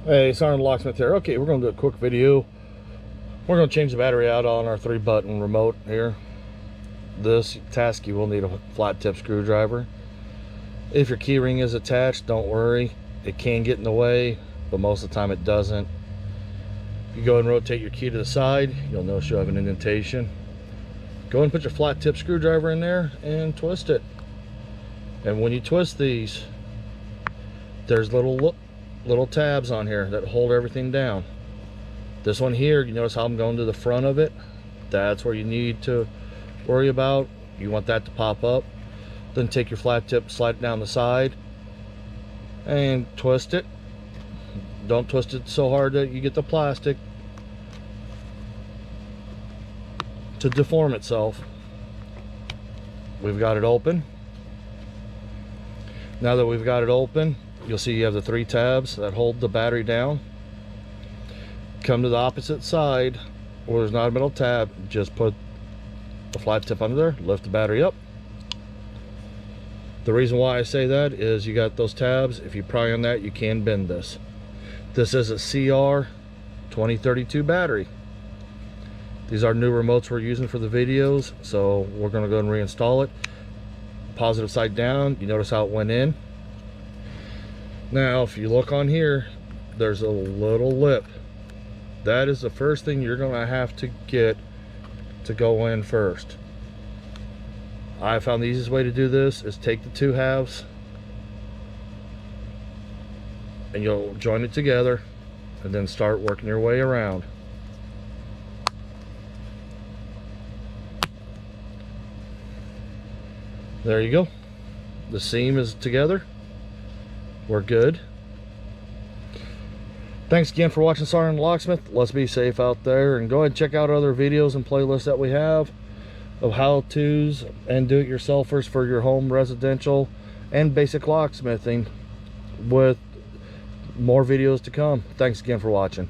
Hey, Sergeant Locksmith here. Okay, we're going to do a quick video. We're going to change the battery out on our 3-button remote here. This task, you will need a flat tip screwdriver. If your key ring is attached, don't worry. It can get in the way, but most of the time it doesn't. You go and rotate your key to the side, you'll notice you have an indentation. Go ahead and put your flat tip screwdriver in there and twist it. And when you twist these, there's little tabs on here that hold everything down. This one here, you notice how I'm going to the front of it? That's where you need to worry about. You want that to pop up. Then take your flat tip, slide it down the side, and twist it. Don't twist it so hard that you get the plastic to deform itself. We've got it open. Now that we've got it open, you'll see you have the 3 tabs that hold the battery down. Come to the opposite side where there's not a middle tab, just put the flat tip under there, lift the battery up. The reason why I say that is you got those tabs. If you pry on that, you can bend this. This is a CR 2032 battery. These are new remotes we're using for the videos, so we're going to go and reinstall it. Positive side down, you notice how it went in. Now if you look on here, there's a little lip. That is the first thing you're going to have to get to go in first. I found the easiest way to do this is take the 2 halves and you'll join it together and then start working your way around. There you go. The seam is together. We're good. Thanks again for watching Sergeant Locksmith. Let's be safe out there, and go ahead and check out other videos and playlists that we have of how-tos and do-it-yourselfers for your home, residential, and basic locksmithing, with more videos to come. Thanks again for watching.